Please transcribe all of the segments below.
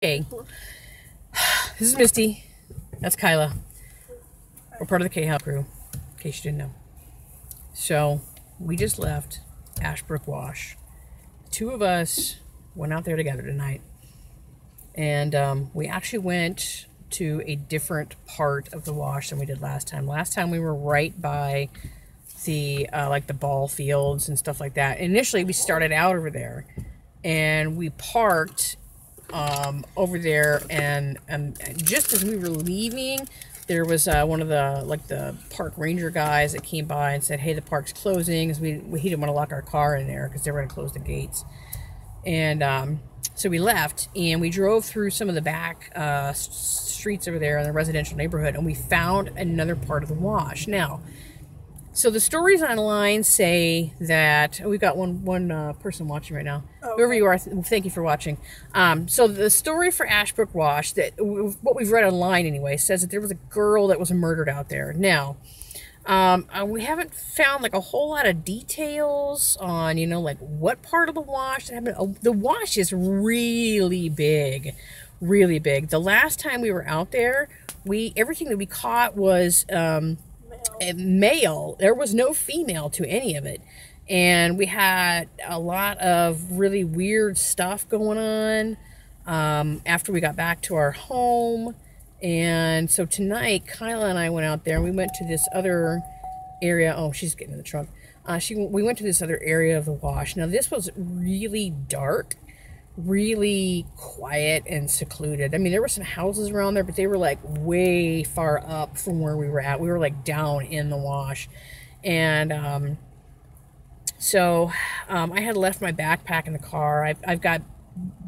Hey, this is Misty. That's Kyla. We're part of the K-Hop crew, in case you didn't know. So, we just left Ashbrook Wash. The two of us went out there together tonight. And we actually went to a different part of the wash than we did last time. Last time we were right by the, like the ball fields and stuff like that. Initially, we started out over there. And we parked over there, and just as we were leaving, there was one of the park ranger guys that came by and said, hey, the park's closing, because he didn't want to lock our car in there because they were going to close the gates. And so we left, and we drove through some of the back streets over there in the residential neighborhood, and we found another part of the wash. Now, so the stories online say that we've got one person watching right now. Oh, okay. Whoever you are, thank you for watching. So the story for Ashbrook Wash, that what we've read online anyway, says that there was a girl that was murdered out there. Now, we haven't found like a whole lot of details on, you know, like what part of the wash that happened. The wash is really big, really big. The last time we were out there, everything that we caught was male. There was no female to any of it, and we had a lot of really weird stuff going on after we got back to our home. And so tonight Kyla and I went out there, and we went to this other area. Oh, she's getting in the trunk. We went to this other area of the wash. Now this was really dark, really quiet and secluded. I mean, there were some houses around there, but they were like way far up from where we were at. We were like down in the wash. And so I had left my backpack in the car. I've got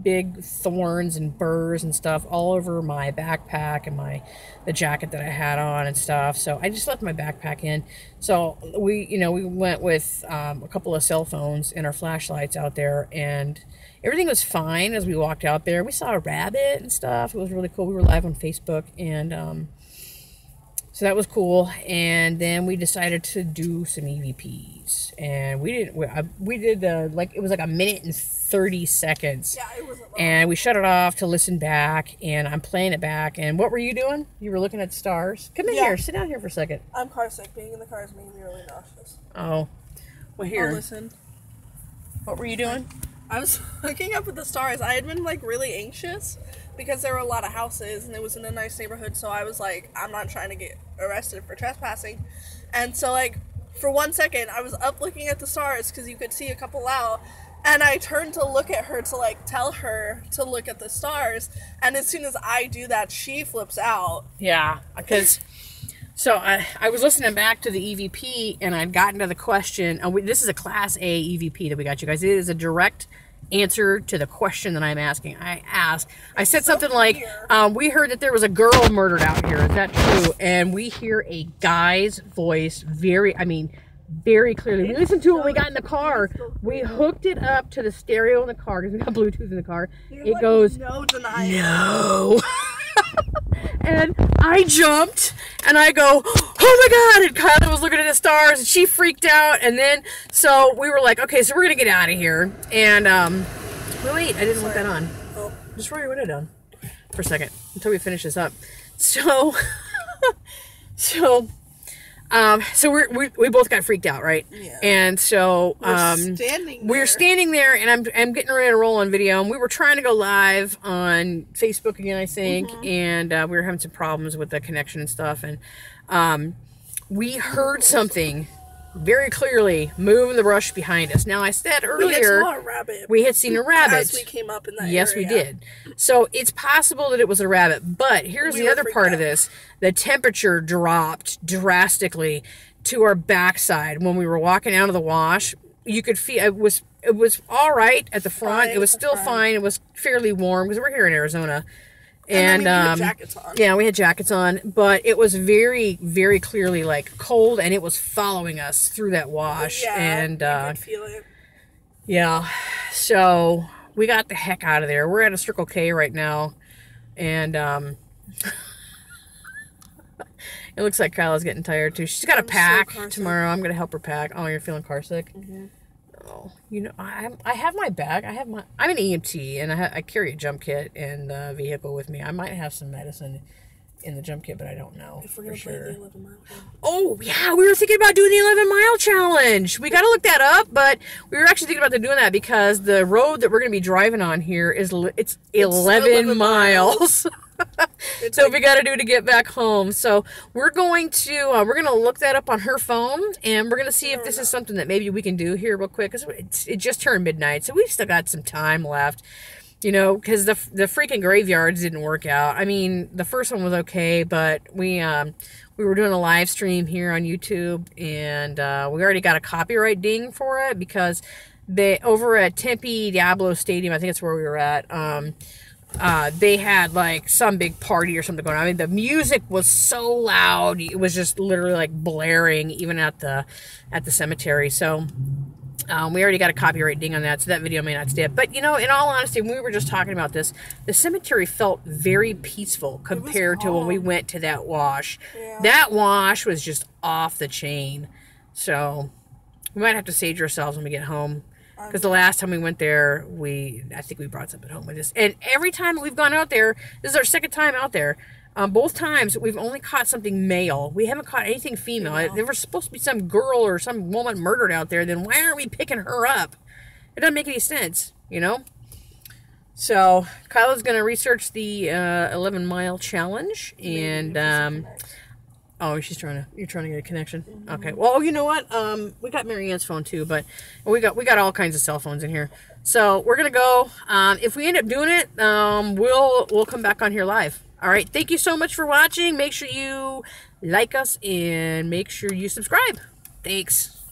big thorns and burrs and stuff all over my backpack and the jacket that I had on and stuff. So I just left my backpack in. So we went with a couple of cell phones and our flashlights out there, and everything was fine as we walked out there. We saw a rabbit and stuff. It was really cool. We were live on Facebook, and so that was cool. And then we decided to do some EVPs, and we did like, it was like a minute and 30 seconds. Yeah, it wasn't long. And we shut it off to listen back, and I'm playing it back. And what were you doing? You were looking at stars. Come in here. Sit down here for a second. I'm car sick. Being in the car is making me really nauseous. Oh, well, here. I'll listen. What were you doing? I was looking up at the stars. I had been like really anxious because there were a lot of houses and it was in a nice neighborhood, so I was like, I'm not trying to get arrested for trespassing. And so like for 1 second I was up looking at the stars because you could see a couple out, and I turned to look at her to like tell her to look at the stars, and as soon as I do that, she flips out. Yeah, because so I was listening back to the EVP, and I'd gotten to the question. This is a Class A EVP that we got, you guys. It is a direct answer to the question that I'm asking. I said something like, we heard that there was a girl murdered out here. Is that true? And we hear a guy's voice very clearly. We listened to it when we got in the car. We hooked it up to the stereo in the car because we got Bluetooth in the car. It goes, no. And I jumped, and I go, oh my God, and Kyla was looking at the stars, and she freaked out. And then, so we were like, okay, so we're going to get out of here. And, wait, I didn't want that on. Oh. Just roll your window down for a second until we finish this up. So, we both got freaked out, right? Yeah. And so we're standing there, and I'm getting ready to roll on video, and we were trying to go live on Facebook again, I think, and we were having some problems with the connection and stuff, and we heard something very clearly move in the brush behind us. Now, I said earlier we had seen a rabbit as we came up in that Yes, area. We did. So it's possible that it was a rabbit, but here's the other part of this. The temperature dropped drastically to our backside when we were walking out of the wash. You could feel it was all right at the front. It was still fine. It was fairly warm because we're here in Arizona. And we had jackets on. Yeah, we had jackets on, but it was very, very clearly like cold, and it was following us through that wash. Yeah, and you could feel it. Yeah, so we got the heck out of there. We're at a Circle K right now, and it looks like Kyla's getting tired too. She's got to pack tomorrow. I'm gonna help her pack. Oh, you're feeling car sick? So, you know, I have my bag. I'm an EMT, and I carry a jump kit and the vehicle with me. I might have some medicine in the jump kit, but I don't know If we're going to play the 11 mile challenge. Oh, yeah, we were thinking about doing the 11-mile challenge. We got to look that up, but we were actually thinking about doing that because the road that we're going to be driving on here it's 11 miles. So like, we got to do to get back home. So we're going to look that up on her phone, and we're going to see if this is something that maybe we can do here real quick, because it just turned midnight, so we've still got some time left. You know, because the freaking graveyards didn't work out. I mean, the first one was okay, but we were doing a live stream here on YouTube, and we already got a copyright ding for it because they over at Tempe Diablo Stadium, I think that's where we were at. They had like some big party or something going on. I mean, the music was so loud; it was just literally like blaring, even at the cemetery. So. We already got a copyright ding on that, so that video may not stay up. But, you know, in all honesty, when we were just talking about this, the cemetery felt very peaceful compared to when we went to that wash. Yeah. That wash was just off the chain. So, we might have to sage ourselves when we get home. Because the last time we went there, I think we brought something home with us. And every time we've gone out there, this is our second time out there. Both times, we've only caught something male. We haven't caught anything female. If there was supposed to be some girl or some woman murdered out there, then why aren't we picking her up? It doesn't make any sense, you know? So, Kyla's going to research the 11-mile challenge. And, oh, you're trying to get a connection? Mm-hmm. Okay. Well, you know what? We got Mary Ann's phone, too, but we got all kinds of cell phones in here. So, we're going to go. If we end up doing it, we'll come back on here live. All right, thank you so much for watching. Make sure you like us and make sure you subscribe. Thanks.